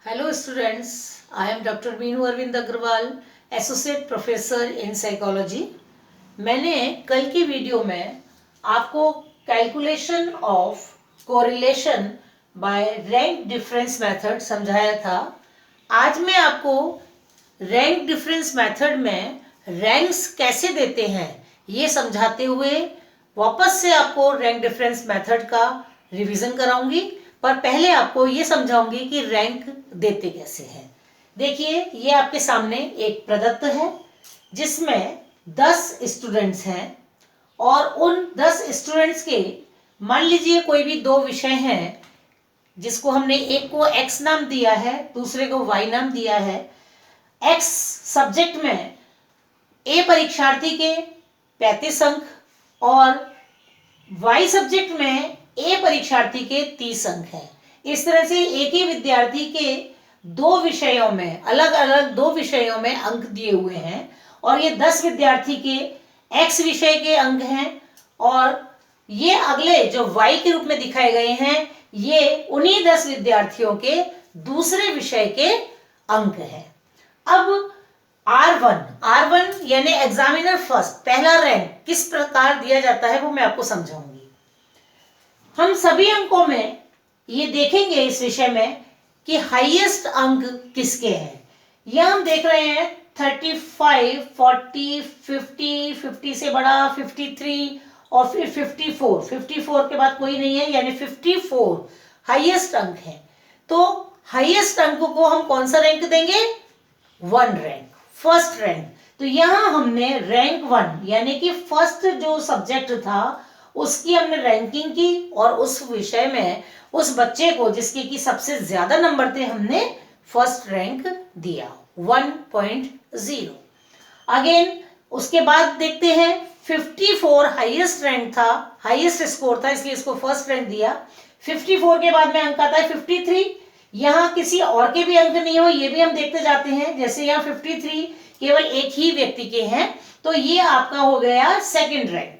Hello students, I am Dr. Meenu Arvind Agrawal, Associate Professor in Psychology. मैंने कल की video में आपको calculation of correlation by rank difference method समझाया था। आज मैं आपको रैंक डिफरेंस मेथड में रैंक्स कैसे देते हैं ये समझाते हुए वापस से आपको रैंक डिफरेंस मेथड का रिवीजन कराऊंगी, पर पहले आपको ये समझाऊंगी कि रैंक देते कैसे हैं। देखिए, ये आपके सामने एक प्रदत्त है जिसमें 10 स्टूडेंट्स हैं और उन 10 स्टूडेंट्स के मान लीजिए कोई भी दो विषय हैं जिसको हमने एक को x नाम दिया है, दूसरे को y नाम दिया है। x सब्जेक्ट में ए परीक्षार्थी के 35 अंक और y सब्जेक्ट में ए परीक्षार्थी के 30 अंक हैं। इस तरह से एक ही विद्यार्थी के दो विषयों में अलग अलग दो विषयों में अंक दिए हुए हैं और ये 10 विद्यार्थी के x विषय के अंक हैं और ये अगले जो y के रूप में दिखाए गए हैं ये उन्हीं 10 विद्यार्थियों के दूसरे विषय के अंक हैं। अब R1 यानी एग्जामिनर फर्स्ट, पहला रैंक किस प्रकार दिया जाता है वो मैं आपको समझाऊंगी। हम सभी अंकों में ये देखेंगे इस विषय में कि हाईएस्ट अंक किसके हैं। यह हम देख रहे हैं 35, 40, 50, 50 से बड़ा 53 और फिर 54 के बाद कोई नहीं है, यानी 54 हाईएस्ट अंक है। तो हाईएस्ट अंक को हम कौन सा रैंक देंगे? 1 रैंक, फर्स्ट रैंक। तो यहां हमने रैंक 1 यानी कि फर्स्ट जो सब्जेक्ट था उसकी हमने रैंकिंग की और उस विषय में उस बच्चे को जिसके की सबसे ज्यादा नंबर थे हमने फर्स्ट रैंक दिया 1.0। अगेन उसके बाद देखते हैं 54 हाईएस्ट रैंक था, हाईएस्ट स्कोर था, इसलिए इसको फर्स्ट रैंक दिया। 54 के बाद में अंक आता है 53। यहाँ किसी और के भी अंक नहीं हो ये भी हम देखते जाते हैं। जैसे यहाँ 53 केवल एक ही व्यक्ति के हैं तो ये आपका हो गया सेकंड रैंक।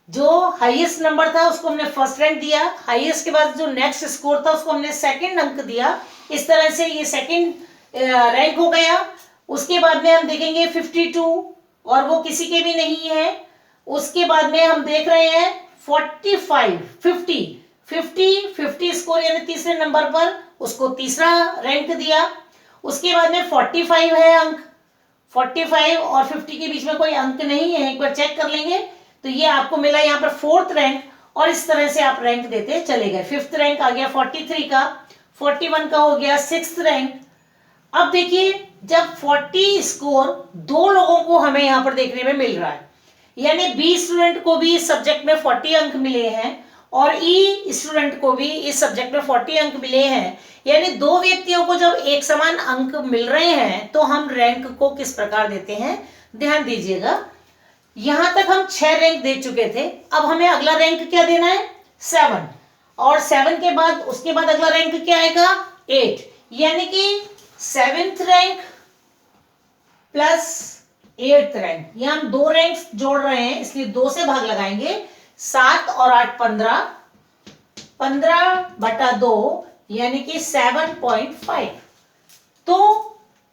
जो हाईएस्ट नंबर था उसको हमने फर्स्ट रैंक दिया, हाईएस्ट के बाद जो नेक्स्ट स्कोर था उसको हमने सेकंड अंक दिया। इस तरह से ये सेकंड रैंक हो गया। उसके बाद में हम देखेंगे 52 और वो किसी के भी नहीं है। उसके बाद में हम देख रहे हैं 45, 50 स्कोर यानी तीसरे नंबर पर उसको तीसरा रैंक दिया। उसके बाद में 45 है अंक, 45 और 50 के बीच में कोई अंक नहीं है, एक बार चेक कर लेंगे तो ये आपको मिला यहाँ पर फोर्थ रैंक। और इस तरह से आप रैंक देते चले गए। फिफ्थ रैंक आ गया 43 का, 41 का हो गया सिक्स्थ रैंक। अब देखिए जब 40 स्कोर दो लोगों को हमें यहाँ पर देखने में मिल रहा है, यानी बी स्टूडेंट को भी इस सब्जेक्ट में 40 अंक मिले हैं और ई स्टूडेंट को भी इस सब्जेक्ट में 40 अंक मिले हैं, यानी दो व्यक्तियों को जब एक समान अंक मिल रहे हैं तो हम रैंक को किस प्रकार देते हैं ध्यान दीजिएगा। यहां तक हम 6 रैंक दे चुके थे, अब हमें अगला रैंक क्या देना है 7 और 7 के बाद उसके बाद अगला रैंक क्या आएगा 8, यानी कि 7th rank plus 8th rank. यहां हम 2 रैंक जोड़ रहे हैं इसलिए 2 से भाग लगाएंगे। 7 और 8 15, 15/2 यानी कि 7.5। तो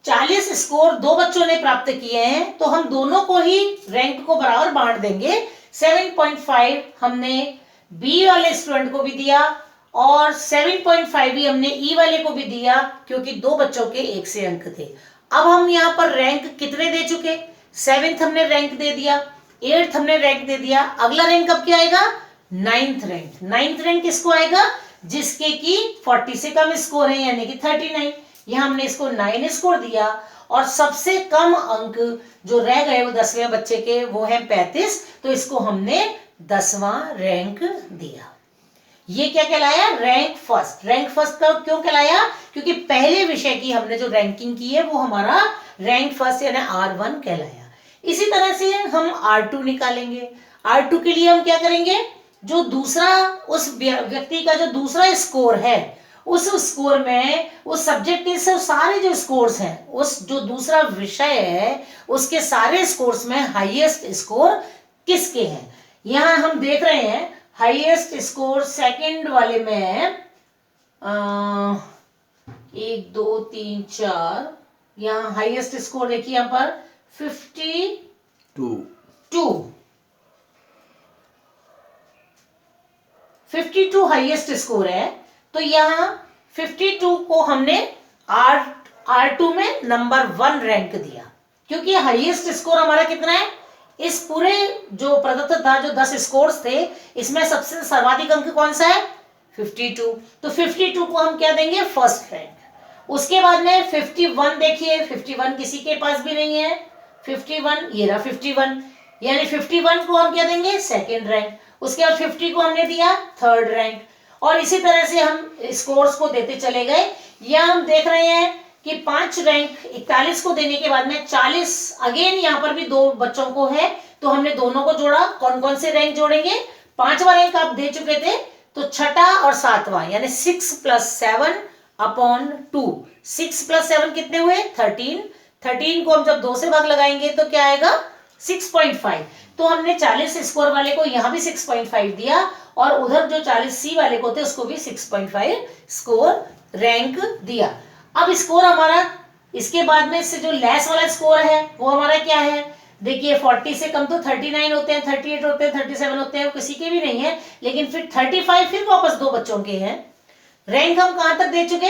40 स्कोर दो बच्चों ने प्राप्त किए हैं तो हम दोनों को ही रैंक को बराबर बांट देंगे। 7.5 हमने बी वाले स्टूडेंट को भी दिया और 7.5 भी हमने ई वाले को भी दिया क्योंकि दो बच्चों के एक से अंक थे। अब हम यहाँ पर रैंक कितने दे चुके? 7th हमने रैंक दे दिया, 8th हमने रैंक दे दिया। अगला रैंक अब क्या आएगा 9th रैंक। 9th रैंक किसको आएगा? जिसके की 40 से कम स्कोर है यानी कि 39। यहां हमने इसको 9 स्कोर दिया और सबसे कम अंक जो रह गए वो 10वें बच्चे के वो है 35, तो इसको हमने 10वां रैंक दिया। ये क्या कहलाया रैंक फर्स्ट। रैंक फर्स्ट का क्यों कहलाया? क्योंकि पहले विषय की हमने जो रैंकिंग की है वो हमारा रैंक फर्स्ट यानी R1 कहलाया। इसी तरह से हम R2 निकालेंगे। R2 के लिए हम क्या करेंगे? जो दूसरा उस व्यक्ति का जो दूसरा स्कोर है उस स्कोर में उस सब्जेक्ट के से सारे जो स्कोर्स हैं उस जो दूसरा विषय है उसके सारे स्कोर्स में हाईएस्ट स्कोर किसके हैं। यहां हम देख रहे हैं हाईएस्ट स्कोर सेकंड वाले में 1 2 3 4, यहाँ हाईएस्ट स्कोर देखिए यहाँ पर 52 हाईएस्ट स्कोर है। तो यहाँ 52 को हमने R2 में नंबर 1 रैंक दिया, क्योंकि हाईएस्ट स्कोर हमारा कितना है इस पूरे जो प्रदत्त था, जो 10 स्कोर्स थे, इसमें सबसे सर्वाधिक अंक कौन सा है 52। तो 52 को हम क्या देंगे फर्स्ट रैंक। उसके बाद में 51 देखिए, 51 किसी के पास भी नहीं है। 51 ये रहा 51, यानी 51 को हम क्या देंगे सेकेंड रैंक। उसके बाद 50 को हमने दिया थर्ड रैंक, और इसी तरह से हम स्कोर्स को देते चले गए। या हम देख रहे हैं कि 5 रैंक 41 को देने के बाद में 40 अगेन यहाँ पर भी 2 बच्चों को है, तो हमने दोनों को जोड़ा। कौन कौन से रैंक जोड़ेंगे, 5वां रैंक आप दे चुके थे, तो छठा और 7वां, यानी 6 + 7/2। 6 + 7 कितने हुए 13। 13 को हम जब 2 से भाग लगाएंगे तो क्या आएगा 6.5। तो हमने 40 स्कोर वाले को यहाँ भी 6.5 दिया, और उधर जो 40C वाले को थे उसको भी 6.5 स्कोर रैंक दिया। अब स्कोर हमारा इसके बाद में इससे जो लेस वाला स्कोर है वो हमारा क्या है, देखिए 40 से कम तो 39 होते हैं, 38 होते हैं, 37 होते हैं, किसी के भी नहीं है। लेकिन फिर 35 फिर वापस 2 बच्चों के हैं। रैंक हम कहां तक दे चुके,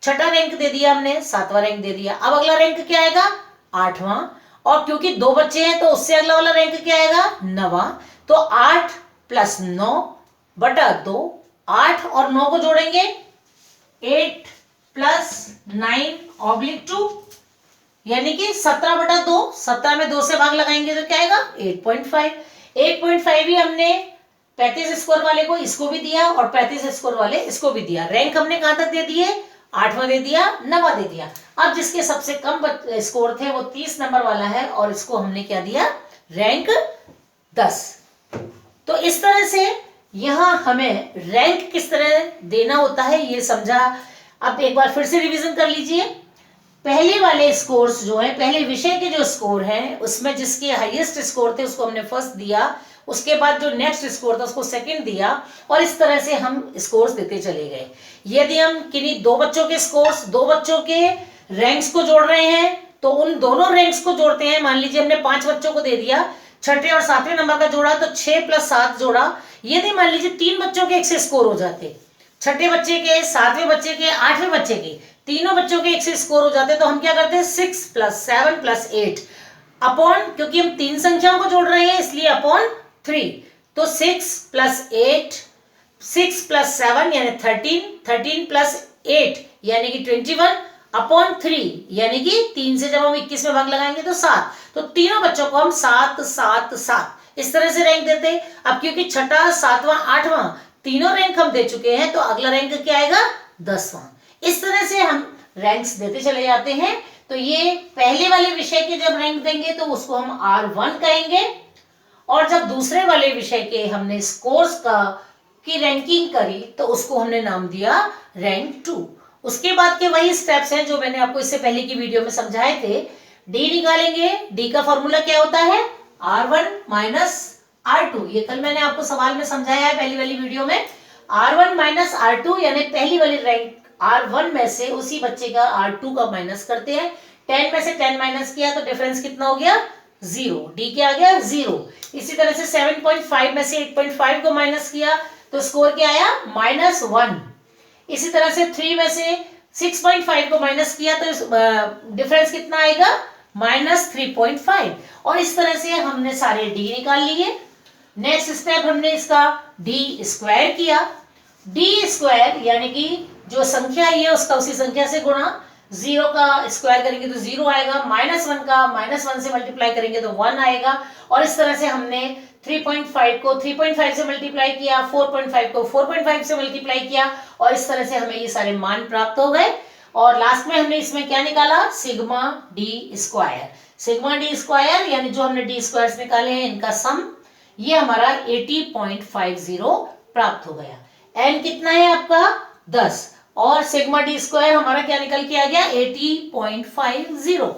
छठा रैंक दे दिया हमने, 7वां रैंक दे दिया। अब अगला रैंक क्या आएगा 8वां, और क्योंकि 2 बच्चे हैं तो उससे अगला वाला रैंक क्या आएगा 9वां। तो 8 + 9/2, 8 और 9 को जोड़ेंगे 8 + 9/2, यानी कि 17/2। 17 में 2 से भाग लगाएंगे तो क्या आएगा 8.5। 8.5 ही हमने 35 स्कोर वाले को इसको भी दिया, और 35 स्कोर वाले इसको भी दिया। रैंक हमने कहां तक दे दिए 8वां दे दिया, 9वां दे दिया। अब जिसके सबसे कम स्कोर थे वो 30 नंबर वाला है, और इसको हमने क्या दिया रैंक 10। तो इस तरह से यहां हमें रैंक किस तरह देना होता है ये समझा। अब एक बार फिर से रिवीजन कर लीजिए। पहले वाले स्कोर्स जो है, पहले विषय के जो स्कोर हैं, उसमें जिसके हाईएस्ट स्कोर थे उसको हमने फर्स्ट दिया, उसके बाद जो नेक्स्ट स्कोर था उसको सेकंड दिया, और इस तरह से हम स्कोर्स देते चले गए। यदि हम किन्हीं 2 बच्चों के स्कोर्स, 2 बच्चों के रैंक्स को जोड़ रहे हैं, तो उन दोनों रैंक्स को जोड़ते हैं। मान लीजिए हमने 5 बच्चों को दे दिया, छठे और 7वें नंबर का जोड़ा, तो 6 + 7 जोड़ा। यदि मान लीजिए 3 बच्चों के एक से स्कोर हो जाते, छठे बच्चे के, 7वें बच्चे के, 8वें बच्चे के, तीनों बच्चों के एक से स्कोर हो जाते, तो हम क्या करते हैं 6 + 7 + 8 अपॉन, क्योंकि हम 3 संख्याओं को जोड़ रहे हैं इसलिए अपॉन 3। तो 6 + 8, 6 + 7 यानी 13, 13 + 8 यानी कि 21 अपॉन 3, यानी कि 3 से जब हम 21 में भाग लगाएंगे तो 7। तो तीनों बच्चों को हम 7 7 7 इस तरह से रैंक देते हैं। अब क्योंकि छठा, 7वां, 8वां तीनों रैंक हम दे चुके हैं, तो अगला रैंक क्या आएगा 10वां। इस तरह से हम रैंक्स देते चले जाते हैं। तो ये पहले वाले विषय के जब रैंक देंगे तो उसको हम R1 कहेंगे, और जब दूसरे वाले विषय के हमने स्कोर्स की रैंकिंग करी तो उसको हमने नाम दिया रैंक 2। उसके बाद के वही स्टेप्स हैं जो मैंने आपको इससे पहले की वीडियो में समझाए थे। डी निकालेंगे, डी का फॉर्मूला क्या होता है R1 - R2। ये कल मैंने आपको सवाल में समझाया है पहली वाली वीडियो में। R1 - R2 यानी पहली वाली रैंक R1 में से उसी बच्चे का R2 का माइनस करते हैं। 10 में से 10 माइनस किया तो डिफरेंस कितना हो गया 0, डी क्या आ गया 0। इसी तरह से 7.5 में से 8.5 को माइनस किया तो स्कोर क्या आया -1। इसी तरह से 3 में से 6.5 को माइनस किया तो डिफरेंस कितना आएगा -3.5। और इस तरह से हमने सारे डी निकाल लिए। नेक्स्ट स्टेप हमने इसका d² किया। d² यानी कि जो संख्या है उसका उसी संख्या से गुणा, 0 का स्क्वायर करेंगे तो 0 आएगा, -1 का -1 से मल्टीप्लाई करेंगे तो 1 आएगा। और इस तरह से हमने 3.5 को 3.5 से मल्टीप्लाई किया, 4.5 को 4.5 से मल्टीप्लाई किया, और इस तरह से हमें ये सारे मान प्राप्त हो गए। और लास्ट में हमने इसमें क्या निकाला सिग्मा d²। सिग्मा d² यानी जो हमने d² निकाले हैं इनका सम, ये हमारा 80.50 प्राप्त हो गया। n कितना है आपका 10, और सिग्मा d² हमारा क्या निकल के आ गया 80.50।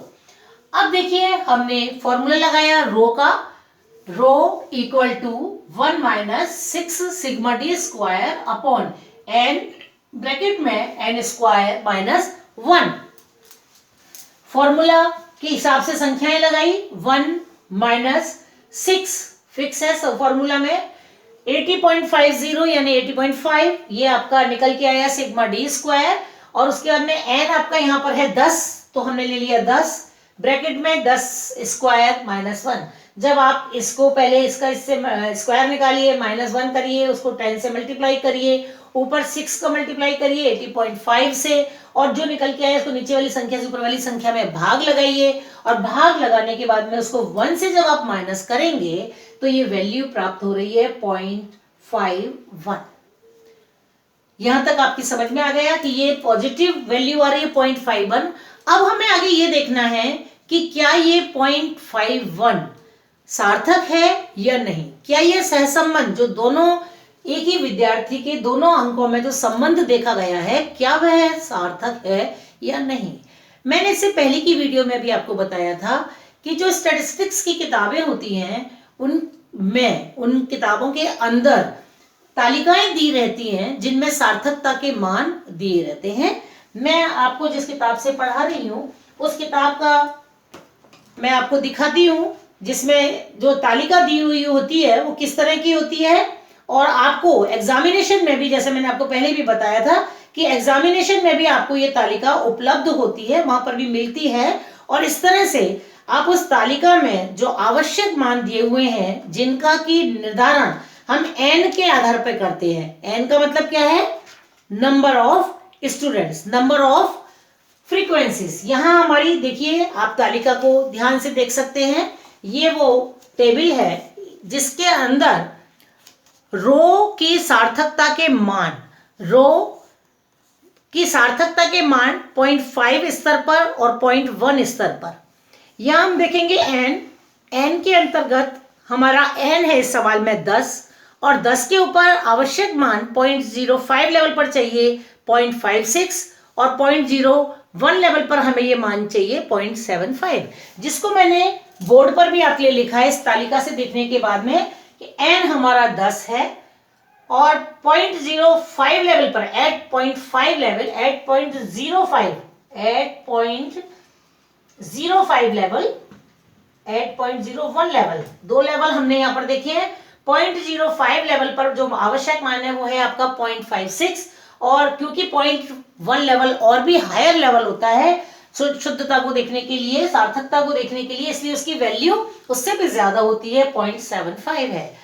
अब देखिए हमने फॉर्मूला लगाया रो का, रो = 1 - 6 sigma d² upon n bracket में n स्क्वायर माइनस 1। फॉर्मूला के हिसाब से संख्याएं लगाई, 1 माइनस 6 फिक्स है सब फॉर्मूला में, 80.50 यानी 80.5 ये आपका निकल के आया सिग्मा डी स्क्वायर, और उसके बाद में n आपका यहाँ पर है 10 तो हमने ले लिया 10, ब्रैकेट में 10 स्क्वायर माइनस 1। जब आप इसको पहले इसका इससे स्क्वायर निकालिए, -1 करिए, उसको 10 से मल्टीप्लाई करिए, ऊपर 6 का मल्टीप्लाई करिए 80.5 से, और जो निकल के आया उसको नीचे वाली संख्या से ऊपर वाली संख्या में भाग लगाइए, और भाग लगाने के बाद में उसको 1 से जब आप माइनस करेंगे तो ये वैल्यू प्राप्त हो रही है 0.51। यहां तक आपकी समझ में आ गया कि ये पॉजिटिव वैल्यू आ रही है 0.51। अब हमें आगे ये देखना है कि क्या ये 0.51 सार्थक है या नहीं, क्या ये सहसंबंध जो दोनों एक ही विद्यार्थी के दोनों अंकों में जो संबंध देखा गया है क्या वह सार्थक है या नहीं। मैंने इससे पहले की वीडियो में भी आपको बताया था कि जो स्टैटिस्टिक्स की किताबें होती हैं उन किताबों के अंदर तालिकाएं दी रहती हैं जिनमें सार्थकता के मान दिए रहते हैं। मैं आपको जिस किताब से पढ़ा रही हूं उस किताब का मैं आपको दिखाती हूं, जिसमें जो तालिका दी हुई होती है वो किस तरह की होती है, और आपको एग्जामिनेशन में भी, जैसे मैंने आपको पहले भी बताया था कि एग्जामिनेशन में भी आपको ये तालिका उपलब्ध होती है, वहां पर भी मिलती है, और इस तरह से आप उस तालिका में जो आवश्यक मान दिए हुए हैं जिनका की निर्धारण हम n के आधार पर करते हैं। n का मतलब क्या है, number of students, number of frequencies. यहां हमारी देखिए, आप तालिका को ध्यान से देख सकते हैं, ये वो टेबल है जिसके अंदर रो की सार्थकता के मान, रो की सार्थकता के मान 0.5 स्तर पर और 0.1 स्तर पर। यहां हम देखेंगे n के अंतर्गत हमारा n है इस सवाल में 10, और 10 के ऊपर आवश्यक मान 0.05 लेवल पर चाहिए 0.56, और 0.01 लेवल पर हमें ये मान चाहिए 0.75, जिसको मैंने बोर्ड पर भी आपके लिए लिखा है इस तालिका से देखने के बाद में कि n हमारा 10 है, और 0.05 लेवल पर, at 0.5 level, at 0.05 level, at 0.01 level, दो लेवल हमने यहां पर देखे हैं। 0.05 लेवल पर जो आवश्यक मान है वो है आपका 0.56, और क्योंकि 0.1 लेवल और भी हायर लेवल होता है शुद्धता को देखने के लिए, सार्थकता को देखने के लिए, इसलिए उसकी वैल्यू उससे भी ज्यादा होती है, 0.75 है।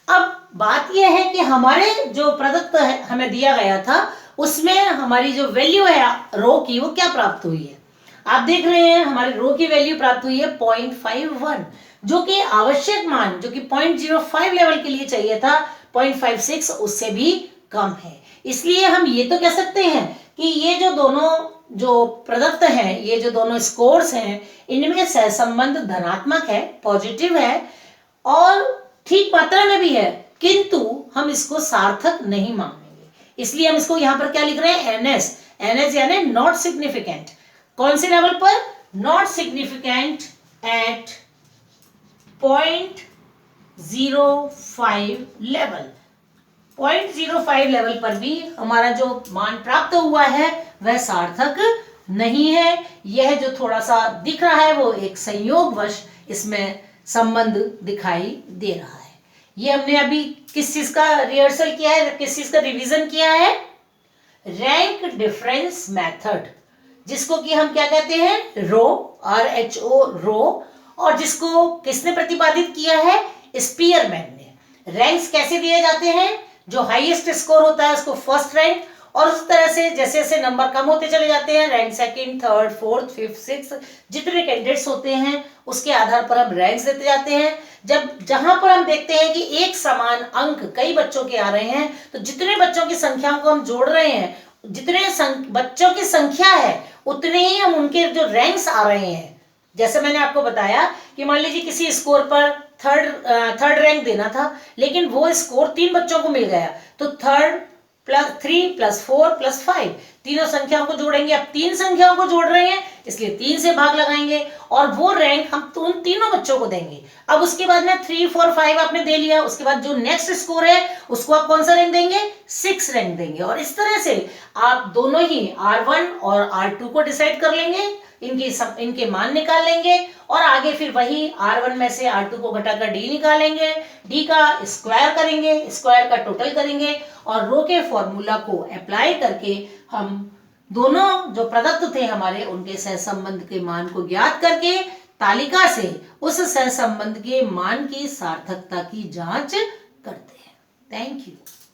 अब बात यह है कि हमारे जो प्रदत्त हमें दिया गया था उसमें हमारी जो वैल्यू है रो की वो क्या प्राप्त हुई है, आप देख रहे हैं हमारे रो की वैल्यू प्राप्त हुई है 0.51, जो कि आवश्यक मान जो कि 0.05 लेवल के लिए चाहिए था 0.56 उससे भी कम है। इसलिए हम ये तो कह सकते हैं कि ये जो दोनों जो प्रदत्त हैं, ये जो दोनों स्कोर्स हैं, इनमें सहसंबंध धनात्मक है, पॉजिटिव है और ठीक मात्रा में भी है, किंतु हम इसको सार्थक नहीं मानेंगे। इसलिए हम इसको यहां पर क्या लिख रहे हैं, NS, NS यानी नॉट सिग्निफिकेंट। कौन से लेवल पर, not significant at 0.05 level. 0.05 level पर भी हमारा जो मान प्राप्त हुआ है वह सार्थक नहीं है। यह जो थोड़ा सा दिख रहा है वो एक संयोगवश इसमें संबंध दिखाई दे रहा है। ये हमने अभी किस चीज का रिहर्सल किया है, किस चीज का रिवीजन किया है, रैंक डिफरेंस मेथड, जिसको कि हम क्या कहते हैं, रो, RHO, रो, और जिसको किसने प्रतिपादित किया है, स्पीयरमैन ने। रैंक्स कैसे दिए जाते हैं, जो हाईएस्ट स्कोर होता है उसको फर्स्ट रैंक, और उस तरह से जैसे जैसे नंबर कम होते चले जाते हैं, rank second, third, fourth, fifth, sixth, जितने कैंडिडेट्स होते हैं उसके आधार पर हम रैंक्स देते जाते हैं। जब जहां पर हम देखते हैं कि एक समान अंक कई बच्चों के आ रहे हैं, तो जितने बच्चों की संख्या को हम जोड़ रहे हैं, जितने बच्चों की संख्या है उतने ही हम उनके जो रैंक्स आ रहे हैं। जैसे मैंने आपको बताया कि मान लीजिए किसी स्कोर पर थर्ड रैंक देना था, लेकिन वो स्कोर 3 बच्चों को मिल गया, तो 3 + 4 + 5, तीनों संख्याओं को जोड़ेंगे। अब 3 संख्याओं को जोड़ रहे हैं इसलिए 3 से भाग लगाएंगे और वो रैंक हम उन तीनों बच्चों को देंगे। अब उसके बाद में 3, 4, 5 आपने दे लिया, उसके बाद जो नेक्स्ट स्कोर है उसको आप कौन सा रैंक देंगे? 6 रैंक देंगे। और इस तरह से आप दोनों ही R1 और R2 को डिसाइड कर लेंगे, इनके मान निकाल लेंगे और आगे फिर वही R1 में से R2 को घटाकर D निकालेंगे, D का स्क्वायर करेंगे, स्क्वायर का टोटल करेंगे और रो के फॉर्मूला को अप्लाई करके हम दोनों जो प्रदत्त थे हमारे उनके सहसंबंध के मान को ज्ञात करके तालिका से उस सहसंबंध के मान की सार्थकता की जांच करते हैं। Thank you.